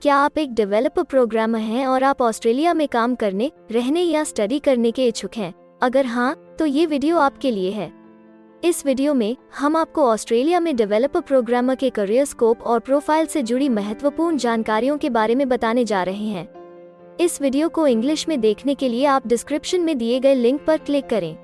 क्या आप एक डेवलपर प्रोग्रामर हैं और आप ऑस्ट्रेलिया में काम करने, रहने या स्टडी करने के इच्छुक हैं? अगर हाँ, तो ये वीडियो आपके लिए है। इस वीडियो में हम आपको ऑस्ट्रेलिया में डेवलपर प्रोग्रामर के करियर स्कोप और प्रोफाइल से जुड़ी महत्वपूर्ण जानकारियों के बारे में बताने जा रहे हैं। इस वीडियो को इंग्लिश में देखने के लिए आप डिस्क्रिप्शन में दिए गए लिंक पर क्लिक करें।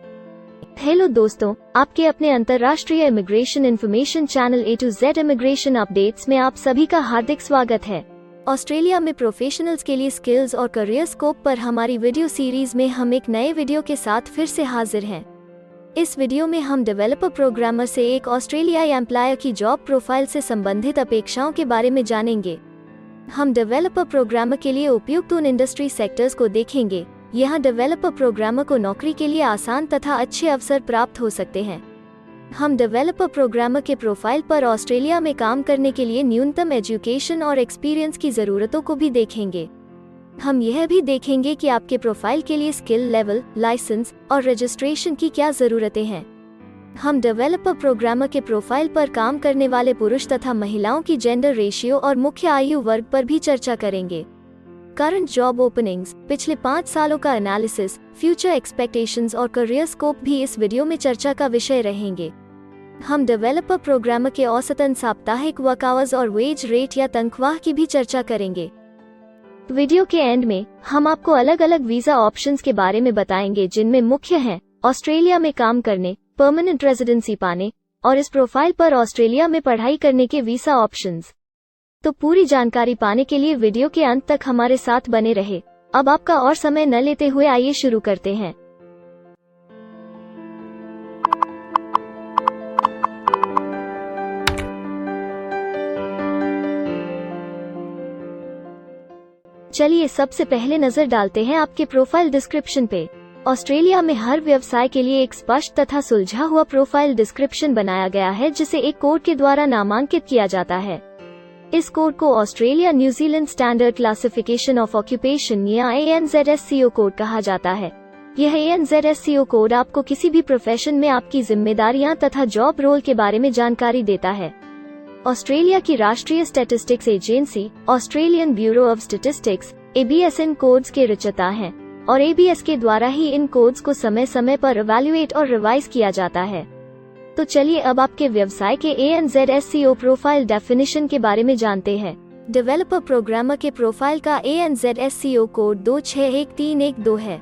हेलो दोस्तों, आपके अपने अंतर्राष्ट्रीय immigration information channel A to Z immigration updates में आप सभी का हार्दिक स्वागत है। ऑस्ट्रेलिया में प्रोफेशनल्स के लिए स्किल्स और करियर स्कोप पर हमारी वीडियो सीरीज में हम एक नए वीडियो के साथ फिर से हाजिर हैं। इस वीडियो में हम डेवलपर प्रोग्रामर से एक ऑस्ट्रेलियाई एम्प्लॉयर की जॉब प्रोफाइल से संबंधित अपेक्षाओं के बारे में जानेंगे। हम डेवलपर प्रोग्रामर के लिए उपयुक्त उन इंडस्ट्री सेक्टर्स को देखेंगे। यहाँ डेवलपर प्रोग्रामर को नौकरी के लिए आसान तथा अच्छे अवसर प्राप्त हो सकते हैं। हम डेवलपर प्रोग्रामर के प्रोफाइल पर ऑस्ट्रेलिया में काम करने के लिए न्यूनतम एजुकेशन और एक्सपीरियंस की ज़रूरतों को भी देखेंगे। हम यह भी देखेंगे कि आपके प्रोफाइल के लिए स्किल लेवल, लाइसेंस और रजिस्ट्रेशन की क्या ज़रूरतें हैं। हम डेवलपर प्रोग्रामर के प्रोफाइल पर काम करने वाले पुरुष तथा महिलाओं की जेंडर रेशियो और मुख्य आयु वर्ग पर भी चर्चा करेंगे। करंट जॉब ओपनिंग्स, पिछले 5 सालों का एनालिसिस, फ्यूचर एक्सपेक्टेशंस और करियर स्कोप भी इस वीडियो में चर्चा का विषय रहेंगे। हम डेवलपर प्रोग्रामर के औसतन साप्ताहिक वर्क आवर्स और वेज रेट या तनख्वाह की भी चर्चा करेंगे। वीडियो के एंड में हम आपको अलग अलग वीजा ऑप्शंस के बारे में बताएंगे, जिनमें मुख्य हैं ऑस्ट्रेलिया में काम करने, परमानेंट रेजिडेंसी पाने और इस प्रोफाइल पर ऑस्ट्रेलिया में पढ़ाई करने के वीजा ऑप्शंस। तो पूरी जानकारी पाने के लिए वीडियो के अंत तक हमारे साथ बने रहे। अब आपका और समय न लेते हुए आइए शुरू करते हैं। चलिए सबसे पहले नजर डालते हैं आपके प्रोफाइल डिस्क्रिप्शन पे। ऑस्ट्रेलिया में हर व्यवसाय के लिए एक स्पष्ट तथा सुलझा हुआ प्रोफाइल डिस्क्रिप्शन बनाया गया है, जिसे एक कोड के द्वारा नामांकित किया जाता है। इस कोड को Australia New Zealand standard classification of occupation या ANZSCO कोड कहा जाता है। यह ANZSCO कोड आपको किसी भी प्रोफेशन में आपकी जिम्मेदारियां तथा जॉब रोल के बारे में जानकारी देता है। ऑस्ट्रेलिया की राष्ट्रीय statistics agency Australian bureau of statistics ABS in codes के रचयिता हैं और ABS के द्वारा ही इन कोड्स को समय समय पर इवैल्यूएट और रिवाइज किया जाता है। तो चलिए अब आपके व्यवसाय के ANZSCO प्रोफाइल डेफिनेशन के बारे में जानते हैं। डेवलपर प्रोग्रामर के प्रोफाइल का ANZSCO कोड 261312 है।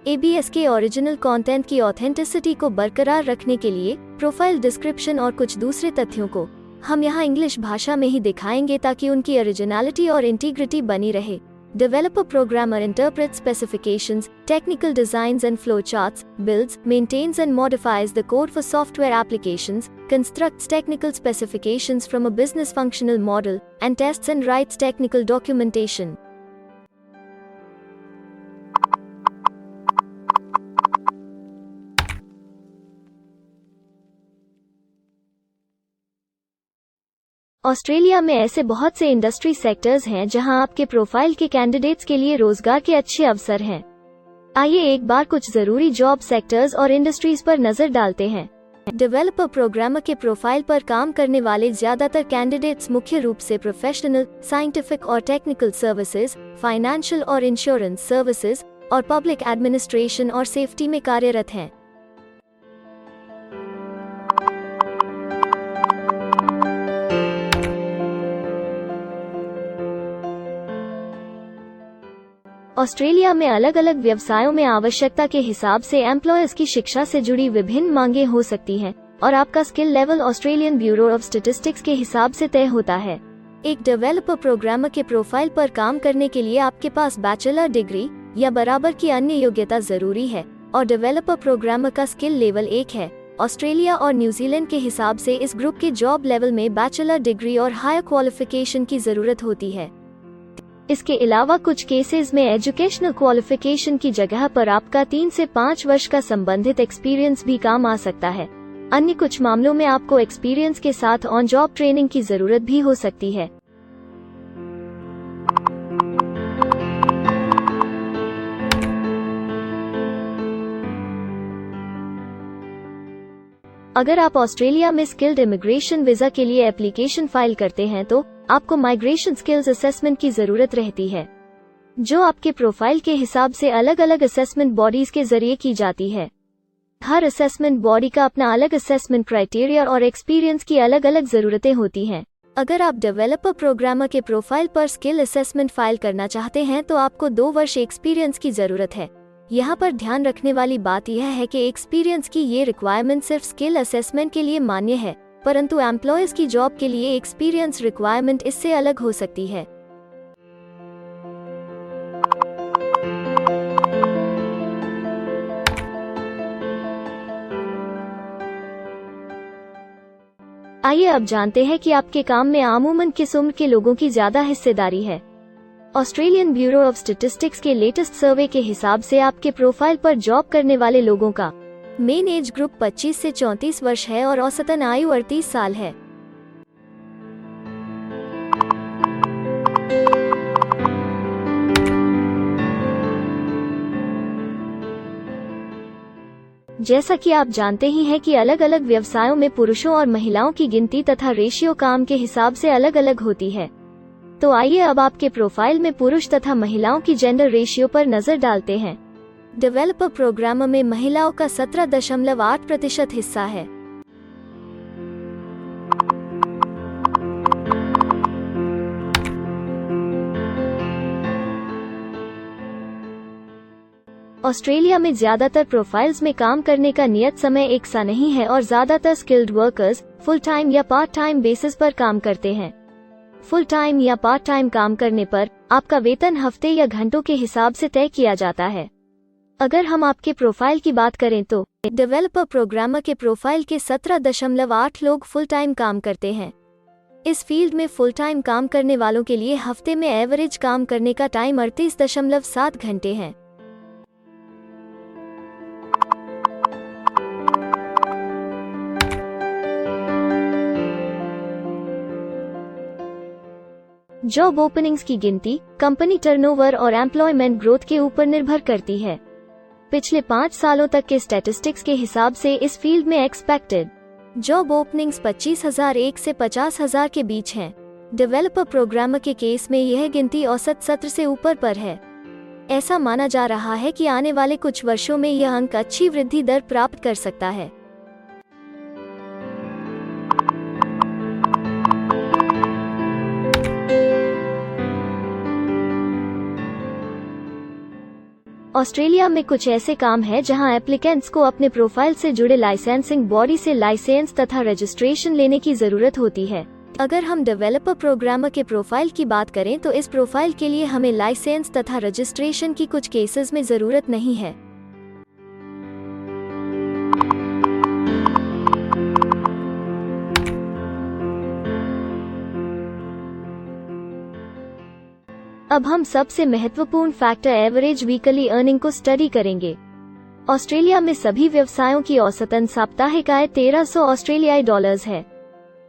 ABS के ओरिजिनल कंटेंट की ऑथेंटिसिटी को बरकरार रखने के लिए प्रोफाइल डिस्क्रिप्शन और कुछ दूसरे तथ्यों को हम यहाँ इंग्लिश भाषा में ही दिखाएंगे, ताकि उनकी ओरिजिनलिटी और इंटीग्रिटी बनी रहे। Developer programmer interprets specifications, technical designs and flowcharts, builds, maintains and modifies the code for software applications, constructs technical specifications from a business functional model, and tests and writes technical documentation. Australia में ऐसे बहुत से industry sectors हैं जहां आपके profile के candidates के लिए रोजगार के अच्छे अवसर हैं। आइए एक बार कुछ जरूरी जॉब सेक्टर्स और इंडस्ट्रीज पर नजर डालते हैं। डेवलपर प्रोग्रामर के प्रोफाइल पर काम करने वाले ज्यादातर कैंडिडेट्स मुख्य रूप से प्रोफेशनल, साइंटिफिक और टेक्निकल सर्विसेज, फाइनेंशियल और इंश्योरेंस सर्विसेज और पब्लिक एडमिनिस्ट्रेशन और सेफ्टी में कार्यरत हैं। ऑस्ट्रेलिया में अलग अलग व्यवसायों में आवश्यकता के हिसाब से एम्प्लॉयर्स की शिक्षा से जुड़ी विभिन्न मांगें हो सकती हैं और आपका skill level Australian bureau of statistics के हिसाब से तय होता है। एक डेवलपर प्रोग्रामर के प्रोफाइल पर काम करने के लिए आपके पास बैचलर डिग्री या बराबर की अन्य योग्यता जरूरी है और डेवलपर प्रोग्रामर का स्किल लेवल 1 है। ऑस्ट्रेलिया और न्यूजीलैंड के हिसाब से इस ग्रुप के जॉब लेवल में बैचलर डिग्री और हायर क्वालिफिकेशन की जरूरत होती है। इसके अलावा कुछ केसेस में एजुकेशनल क्वालिफिकेशन की जगह पर आपका 3 से 5 वर्ष का संबंधित एक्सपीरियंस भी काम आ सकता है। अन्य कुछ मामलों में आपको एक्सपीरियंस के साथ ऑन जॉब ट्रेनिंग की जरूरत भी हो सकती है। अगर आप ऑस्ट्रेलिया में स्किल्ड इमिग्रेशन वीजा के लिए एप्लीकेशन फाइल करते हैं तो आपको माइग्रेशन स्किल्स असेसमेंट की जरूरत रहती है, जो आपके प्रोफाइल के हिसाब से अलग अलग असेसमेंट बॉडीज के जरिए की जाती है। हर असेसमेंट बॉडी का अपना अलग असेसमेंट क्राइटेरिया और एक्सपीरियंस की अलग अलग जरूरतें होती हैं। अगर आप डेवलपर प्रोग्रामर के प्रोफाइल पर स्किल असेसमेंट फाइल करना चाहते हैं तो आपको 2 वर्ष एक्सपीरियंस की जरूरत है। यहाँ पर ध्यान रखने वाली बात यह है कि एक्सपीरियंस की ये रिक्वायरमेंट सिर्फ स्किल असेसमेंट के लिए मान्य है, परंतु एम्प्लॉयज की जॉब के लिए एक्सपीरियंस रिक्वायरमेंट इससे अलग हो सकती है। आइए अब जानते हैं कि आपके काम में आमूमन किस उम्र के लोगों की ज्यादा हिस्सेदारी है। ऑस्ट्रेलियन ब्यूरो ऑफ स्टैटिस्टिक्स के लेटेस्ट सर्वे के हिसाब से आपके प्रोफाइल पर जॉब करने वाले लोगों का मेन एज ग्रुप 25 से 34 वर्ष है और औसतन आयु 38 साल है। जैसा कि आप जानते ही हैं कि अलग अलग व्यवसायों में पुरुषों और महिलाओं की गिनती तथा रेशियो काम के हिसाब से अलग अलग होती है। तो आइए अब आपके प्रोफाइल में पुरुष तथा महिलाओं की जेंडर रेशियो पर नजर डालते हैं। डेवलपर प्रोग्रामर में महिलाओं का 17.8% हिस्सा है। ऑस्ट्रेलिया में ज्यादातर प्रोफाइल्स में काम करने का नियत समय एक सा नहीं है और ज्यादातर स्किल्ड वर्कर्स फुल टाइम या पार्ट टाइम बेसिस पर काम करते हैं। फुल टाइम या पार्ट टाइम काम करने पर आपका वेतन हफ्ते या घंटों के हिसाब से तय किया जाता है। अगर हम आपके प्रोफाइल की बात करें तो डेवलपर प्रोग्रामर के प्रोफाइल के 17.8 लोग फुल टाइम काम करते हैं। इस फील्ड में फुल टाइम काम करने वालों के लिए हफ्ते में एवरेज काम करने का टाइम 38.7 घंटे है। जॉब ओपनिंग्स की गिनती कंपनी टर्नओवर और एम्प्लॉयमेंट ग्रोथ के ऊपर निर्भर करती है। पिछले 5 सालों तक के स्टैटिस्टिक्स के हिसाब से इस फील्ड में एक्सपेक्टेड जॉब ओपनिंग्स 25,001 से 50,000 के बीच हैं। डेवलपर प्रोग्रामर के केस में यह गिनती औसत सत्र से ऊपर पर है। ऐसा माना जा रहा है कि आने वाले कुछ वर्षों में यह अंक अच्छी वृद्धि दर प्राप्त कर सकता है। ऑस्ट्रेलिया में कुछ ऐसे काम हैं जहां एप्लीकेंट्स को अपने प्रोफाइल से जुड़े लाइसेंसिंग बॉडी से लाइसेंस तथा रजिस्ट्रेशन लेने की जरूरत होती है। अगर हम डेवलपर प्रोग्रामर के प्रोफाइल की बात करें तो इस प्रोफाइल के लिए हमें लाइसेंस तथा रजिस्ट्रेशन की कुछ केसेस में जरूरत नहीं है। अब हम सबसे महत्वपूर्ण फैक्टर एवरेज वीकली अर्निंग को स्टडी करेंगे। ऑस्ट्रेलिया में सभी व्यवसायों की औसतन साप्ताहिक आय 1300 ऑस्ट्रेलियाई डॉलर्स है।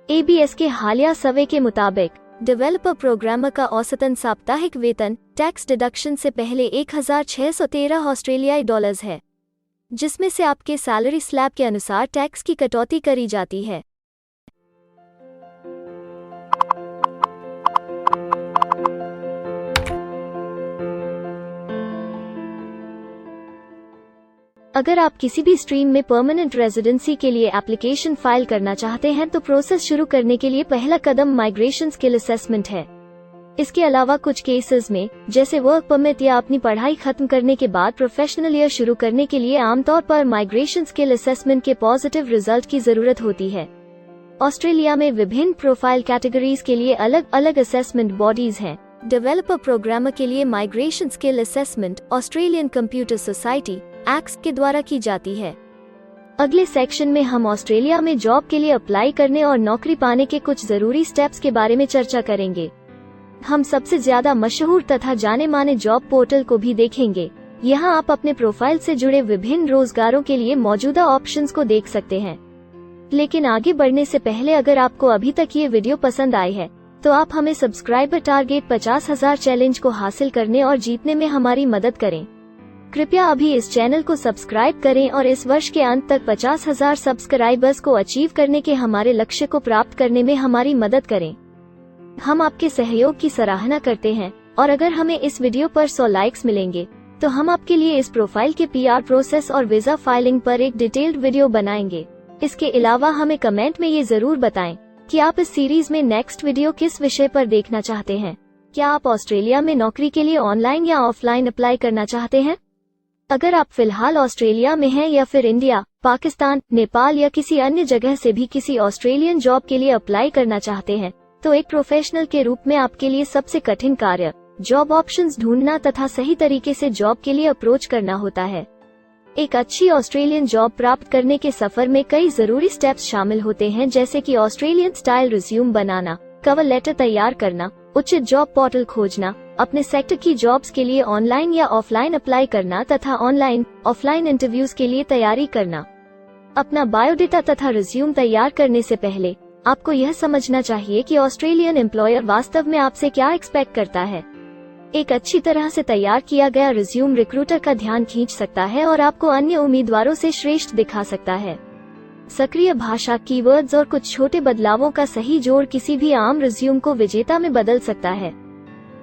ABS के हालिया सर्वे के मुताबिक डेवलपर प्रोग्रामर का औसतन साप्ताहिक वेतन टैक्स डिडक्शन से पहले 1613 ऑस्ट्रेलियाई डॉलर्स है, जिसमें से आपके सैलरी स्लैब के अनुसार टैक्स की कटौती करी जाती है। अगर आप किसी भी स्ट्रीम में परमानेंट रेजिडेंसी के लिए एप्लीकेशन फाइल करना चाहते हैं तो प्रोसेस शुरू करने के लिए पहला कदम माइग्रेशन स्किल असेसमेंट है। इसके अलावा कुछ केसेस में जैसे वर्क परमिट या अपनी पढ़ाई खत्म करने के बाद प्रोफेशनल ईयर शुरू करने के लिए आमतौर पर माइग्रेशन स्किल असेसमेंट के पॉजिटिव रिजल्ट की जरूरत होती है। ऑस्ट्रेलिया में विभिन्न प्रोफाइल कैटेगरीज के लिए अलग अलग असेसमेंट बॉडीज हैं। डेवलपर प्रोग्रामर के लिए migration skill assessment Australian computer society x के द्वारा की जाती है। अगले सेक्शन में हम ऑस्ट्रेलिया में जॉब के लिए अप्लाई करने और नौकरी पाने के कुछ जरूरी स्टेप्स के बारे में चर्चा करेंगे। हम सबसे ज्यादा मशहूर तथा जाने माने जॉब पोर्टल को भी देखेंगे। यहाँ आप अपने प्रोफाइल से जुड़े विभिन्न रोजगारों के लिए मौजूदा ऑप्शंस को देख सकते हैं। लेकिन आगे बढ़ने से पहले अगर आपको अभी तक ये वीडियो पसंद आई है तो आप हमें सब्सक्राइबर टारगेट 50,000 चैलेंज को हासिल करने और जीतने में हमारी मदद करें। कृपया अभी इस चैनल को सब्सक्राइब करें और इस वर्ष के अंत तक 50,000 सब्सक्राइबर्स को अचीव करने के हमारे लक्ष्य को प्राप्त करने में हमारी मदद करें। हम आपके सहयोग की सराहना करते हैं और अगर हमें इस वीडियो पर 100 लाइक्स मिलेंगे तो हम आपके लिए इस प्रोफाइल के PR प्रोसेस और वीजा फाइलिंग पर एक डिटेल्ड वीडियो बनाएंगे। इसके अलावा हमें कमेंट में ये जरूर बताएं कि आप इस सीरीज में नेक्स्ट वीडियो किस विषय पर देखना चाहते हैं। क्या आप ऑस्ट्रेलिया में नौकरी के लिए ऑनलाइन या ऑफलाइन अप्लाई करना चाहते हैं? अगर आप फिलहाल ऑस्ट्रेलिया में हैं या फिर इंडिया, पाकिस्तान, नेपाल या किसी अन्य जगह से भी किसी ऑस्ट्रेलियन जॉब के लिए अप्लाई करना चाहते हैं तो एक प्रोफेशनल के रूप में आपके लिए सबसे कठिन कार्य जॉब ऑप्शंस ढूंढना तथा सही तरीके से जॉब के लिए अप्रोच करना होता है। एक अच्छी ऑस्ट्रेलियन जॉब प्राप्त करने के सफर में कई जरूरी स्टेप्स शामिल होते हैं, जैसे कि ऑस्ट्रेलियन स्टाइल रिज्यूम बनाना, कवर लेटर तैयार करना, उचित जॉब पोर्टल खोजना, अपने सेक्टर की जॉब्स के लिए ऑनलाइन या ऑफलाइन अप्लाई करना तथा ऑनलाइन ऑफलाइन इंटरव्यूज के लिए तैयारी करना। अपना बायोडेटा तथा रिज्यूम तैयार करने से पहले आपको यह समझना चाहिए कि ऑस्ट्रेलियन एम्प्लॉयर वास्तव में आपसे क्या एक्सपेक्ट करता है। एक अच्छी तरह से तैयार किया गया रिज्यूम रिक्रूटर का ध्यान खींच सकता है और आपको अन्य उम्मीदवारों से श्रेष्ठ दिखा सकता है। सक्रिय भाषा, कीवर्ड्स और कुछ छोटे बदलावों का सही जोड़ किसी भी आम रिज्यूम को विजेता में बदल सकता है।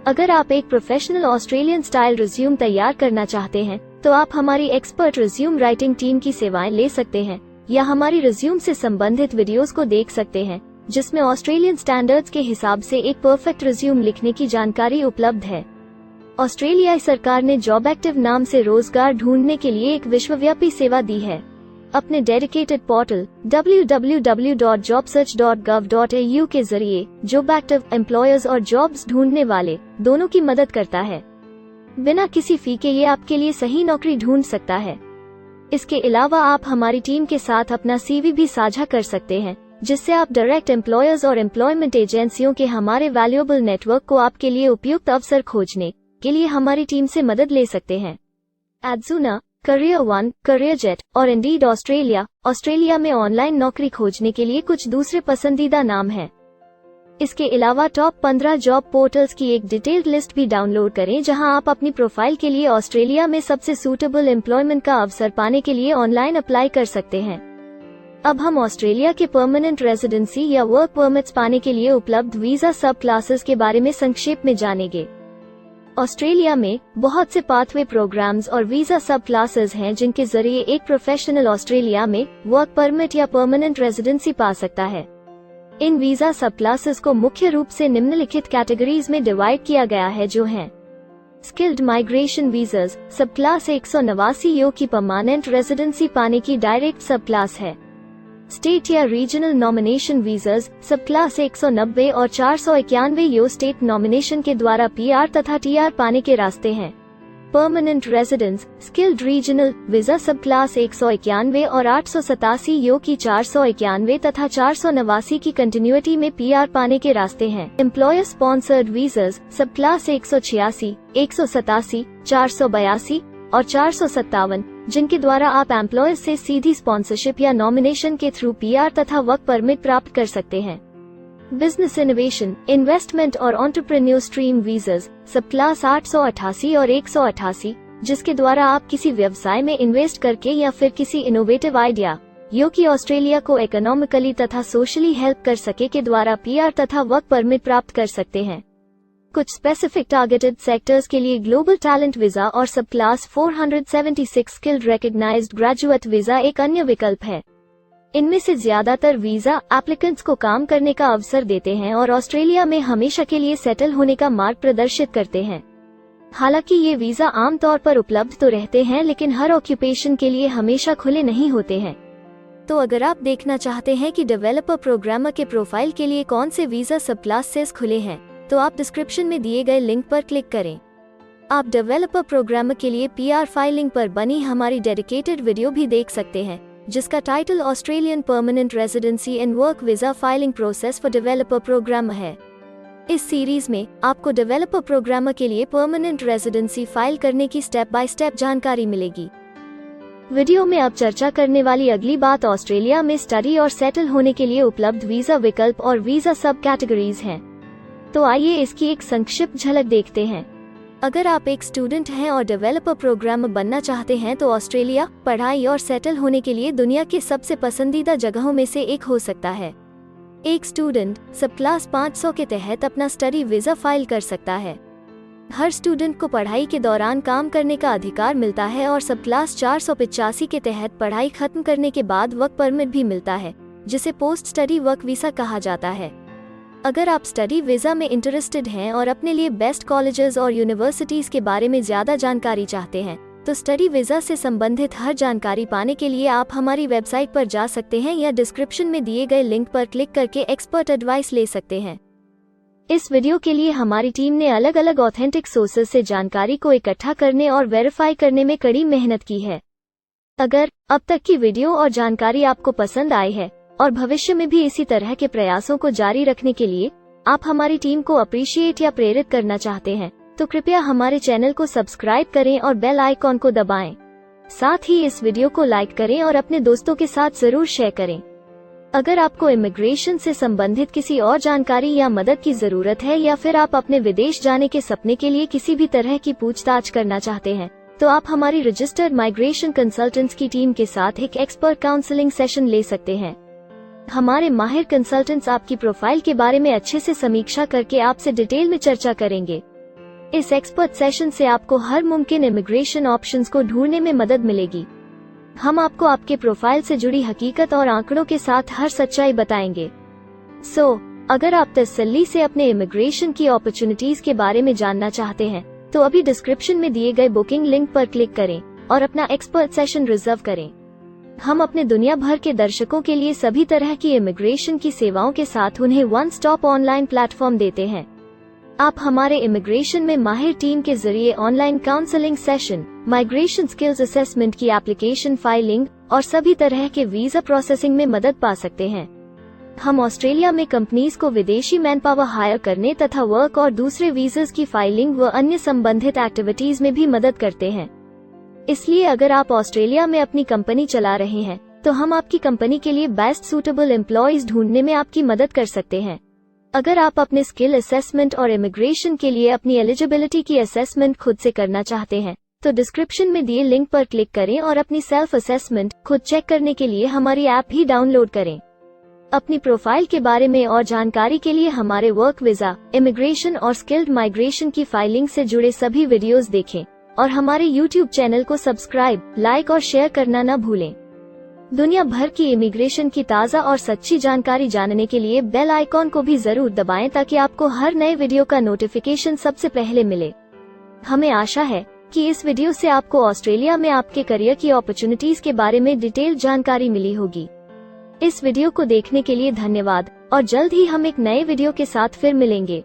अगर आप एक प्रोफेशनल ऑस्ट्रेलियन स्टाइल रिज्यूम तैयार करना चाहते हैं तो आप हमारी एक्सपर्ट रिज्यूम राइटिंग टीम की सेवाएं ले सकते हैं या हमारी रिज्यूम से संबंधित वीडियोस को देख सकते हैं, जिसमें ऑस्ट्रेलियन स्टैंडर्ड्स के हिसाब से एक परफेक्ट रिज्यूम लिखने की जानकारी उपलब्ध है। ऑस्ट्रेलियाई सरकार ने जॉब एक्टिव नाम से रोजगार ढूंढने के लिए एक विश्वव्यापी सेवा दी है। अपने डेडिकेटेड पोर्टल www.jobsearch.gov.au के जरिए जॉब एक्टिव एम्प्लॉयर्स और जॉब्स ढूंढने वाले दोनों की मदद करता है। बिना किसी फी के ये आपके लिए सही नौकरी ढूंढ सकता है। इसके अलावा आप हमारी टीम के साथ अपना CV भी साझा कर सकते हैं, जिससे आप डायरेक्ट एम्प्लॉयर्स और एम्प्लॉयमेंट एजेंसियों के हमारे वैल्यूएबल नेटवर्क को आपके लिए उपयुक्त अवसर खोजने के लिए हमारी टीम से मदद ले सकते हैं। एडजूना, करियर वन, करियरजेट और इंडीड ऑस्ट्रेलिया में ऑनलाइन नौकरी खोजने के लिए कुछ दूसरे पसंदीदा नाम हैं। इसके अलावा टॉप 15 जॉब पोर्टल्स की एक डिटेल्ड लिस्ट भी डाउनलोड करें, जहां आप अपनी प्रोफाइल के लिए ऑस्ट्रेलिया में सबसे सूटेबल एम्प्लॉयमेंट का अवसर पाने के लिए ऑनलाइन अप्लाई कर सकते हैं। अब हम ऑस्ट्रेलिया के परमानेंट रेजिडेंसी या वर्क परमिट्स पाने के लिए उपलब्ध वीजा सब क्लासेस के बारे में संक्षेप में जानेंगे। ऑस्ट्रेलिया में बहुत से पाथवे प्रोग्राम्स और वीजा सब क्लासेस हैं, जिनके जरिए एक प्रोफेशनल ऑस्ट्रेलिया में वर्क परमिट या परमानेंट रेजिडेंसी पा सकता है। इन वीजा सब क्लासेस को मुख्य रूप से निम्नलिखित कैटेगरीज में डिवाइड किया गया है, जो हैं स्किल्ड माइग्रेशन वीजास सब क्लास 189 यो की परमानेंट रेजिडेंसी पाने की डायरेक्ट सब क्लास है। स्टेट या रीजनल नॉमिनेशन वीजास सब क्लास 190 और 491 यो स्टेट नॉमिनेशन के द्वारा PR तथा TR पाने के रास्ते हैं। Permanent residence skilled regional visa सब क्लास 191 और 887 यो की 491 तथा 489 की कंटिन्यूटी में PR पाने के रास्ते हैं। एम्प्लॉयर स्पॉन्सर्ड वीजास सब क्लास 186, 187, 482 और 457, जिनके द्वारा आप एम्प्लॉयर से सीधी स्पॉन्सरशिप या नॉमिनेशन के थ्रू PR तथा वर्क परमिट प्राप्त कर सकते हैं। बिजनेस इनोवेशन, इन्वेस्टमेंट और एंटरप्रेन्योर स्ट्रीम वीजास सब क्लास 888 और 188, जिसके द्वारा आप किसी व्यवसाय में इन्वेस्ट करके या फिर किसी इनोवेटिव आइडिया यो कि ऑस्ट्रेलिया को इकोनॉमिकली तथा सोशली हेल्प कर सके के द्वारा PR तथा वर्क परमिट प्राप्त कर सकते हैं। कुछ स्पेसिफिक टारगेटेड सेक्टर्स के लिए ग्लोबल टैलेंट वीजा और सब class 476 skilled recognised graduate visa एक अन्य विकल्प है। इनमें से ज्यादातर वीजा एप्लीकेंट्स को काम करने का अवसर देते हैं और ऑस्ट्रेलिया में हमेशा के लिए सेटल होने का मार्ग प्रदर्शित करते हैं। हालांकि ये वीजा आमतौर पर उपलब्ध तो रहते हैं, लेकिन हर ऑक्यूपेशन के लिए हमेशा खुले नहीं होते हैं। तो अगर आप देखना चाहते हैं कि डेवलपर प्रोग्रामर के प्रोफाइल के लिए कौन से वीजा सब क्लासेस खुले हैं, तो आप डिस्क्रिप्शन में दिए गए लिंक पर क्लिक करें। आप डेवलपर प्रोग्रामर के लिए PR फाइलिंग पर बनी हमारी डेडिकेटेड वीडियो भी देख सकते हैं, जिसका title Australian permanent residency and work visa filing process for developer programmer है। इस सीरीज में आपको डेवलपर प्रोग्रामर के लिए परमानेंट रेजिडेंसी फाइल करने की स्टेप बाय स्टेप जानकारी मिलेगी। वीडियो में अब चर्चा करने वाली अगली बात ऑस्ट्रेलिया में स्टडी और सेटल होने के लिए उपलब्ध वीजा विकल्प और वीजा सब कैटेगरीज हैं। तो आइए इसकी एक संक्षिप्त झलक देखते हैं। अगर आप एक स्टूडेंट हैं और डेवलपर प्रोग्रामर बनना चाहते हैं तो ऑस्ट्रेलिया पढ़ाई और सेटल होने के लिए दुनिया के सबसे पसंदीदा जगहों में से एक हो सकता है। एक स्टूडेंट सब क्लास 500 के तहत अपना स्टडी वीज़ा फाइल कर सकता है। हर स्टूडेंट को पढ़ाई के दौरान काम करने का अधिकार मिलता है और सब क्लास 485 के तहत पढ़ाई खत्म करने के बाद वर्क परमिट भी मिलता है, जिसे पोस्ट स्टडी वर्क वीज़ा कहा जाता है। अगर आप स्टडी वीज़ा में इंटरेस्टेड हैं और अपने लिए बेस्ट कॉलेजेस और यूनिवर्सिटीज़ के बारे में ज़्यादा जानकारी चाहते हैं, तो स्टडी वीज़ा से संबंधित हर जानकारी पाने के लिए आप हमारी वेबसाइट पर जा सकते हैं या डिस्क्रिप्शन में दिए गए लिंक पर क्लिक करके एक्सपर्ट एडवाइस ले सकते हैं। इस वीडियो के लिए हमारी टीम ने अलग अलग ऑथेंटिक सोर्सेज से जानकारी को इकट्ठा करने और वेरीफाई करने में कड़ी मेहनत की है। अगर अब तक की वीडियो और जानकारी आपको पसंद आई है और भविष्य में भी इसी तरह के प्रयासों को जारी रखने के लिए आप हमारी टीम को अप्रिशिएट या प्रेरित करना चाहते हैं, तो कृपया हमारे चैनल को सब्सक्राइब करें और बेल आइकॉन को दबाएं। साथ ही इस वीडियो को लाइक करें और अपने दोस्तों के साथ जरूर शेयर करें। अगर आपको इमिग्रेशन से संबंधित किसी और जानकारी या मदद की जरूरत है या फिर आप अपने विदेश जाने के सपने के लिए किसी भी तरह की पूछताछ करना चाहते हैं, तो आप हमारी रजिस्टर्ड माइग्रेशन कंसल्टेंट्स की टीम के साथ एक एक्सपर्ट काउंसलिंग सेशन ले सकते हैं। हमारे माहिर कंसल्टेंट्स आपकी प्रोफाइल के बारे में अच्छे से समीक्षा करके आपसे डिटेल में चर्चा करेंगे। इस एक्सपर्ट सेशन से आपको हर मुमकिन इमिग्रेशन ऑप्शंस को ढूंढने में मदद मिलेगी। हम आपको आपके प्रोफाइल से जुड़ी हकीकत और आंकड़ों के साथ हर सच्चाई बताएंगे। अगर आप तसल्ली से अपने इमिग्रेशन की अपॉर्चुनिटीज के बारे में जानना चाहते हैं, तो अभी डिस्क्रिप्शन में दिए गए बुकिंग लिंक पर क्लिक करें और अपना एक्सपर्ट सेशन रिजर्व करें। हम अपने दुनिया भर के दर्शकों के लिए सभी तरह की इमिग्रेशन की सेवाओं के साथ उन्हें वन स्टॉप ऑनलाइन प्लेटफॉर्म देते हैं। आप हमारे इमिग्रेशन में माहिर टीम के जरिए online counselling session, migration skills assessment की एप्लीकेशन फाइलिंग और सभी तरह के वीजा प्रोसेसिंग में मदद पा सकते हैं। हम ऑस्ट्रेलिया में कंपनीज को विदेशी मैन पावर हायर करने तथा वर्क और दूसरे वीजास की फाइलिंग व अन्य संबंधित एक्टिविटीज में भी मदद करते हैं। इसलिए अगर आप ऑस्ट्रेलिया में अपनी कंपनी चला रहे हैं, तो हम आपकी कंपनी के लिए बेस्ट सूटेबल एम्प्लॉयज ढूंढने में आपकी मदद कर सकते हैं। अगर आप अपने स्किल असेसमेंट और इमिग्रेशन के लिए अपनी एलिजिबिलिटी की असेसमेंट खुद से करना चाहते हैं, तो डिस्क्रिप्शन में दिए लिंक पर क्लिक करें और अपनी सेल्फ असेसमेंट खुद चेक करने के लिए हमारी ऐप भी डाउनलोड करें। अपनी प्रोफाइल के बारे में और जानकारी के लिए हमारे वर्क वीजा, इमिग्रेशन और स्किल्ड माइग्रेशन की फाइलिंग से जुड़े सभी वीडियोस देखें और हमारे YouTube चैनल को सब्सक्राइब, लाइक और शेयर करना न भूलें। दुनिया भर की इमिग्रेशन की ताज़ा और सच्ची जानकारी जानने के लिए बेल आइकॉन को भी जरूर दबाएं ताकि आपको हर नए वीडियो का नोटिफिकेशन सबसे पहले मिले। हमें आशा है कि इस वीडियो से आपको ऑस्ट्रेलिया में आपके करियर की अपॉर्चुनिटीज के बारे में डिटेल जानकारी मिली होगी। इस वीडियो को देखने के लिए धन्यवाद और जल्द ही हम एक नए वीडियो के साथ फिर मिलेंगे।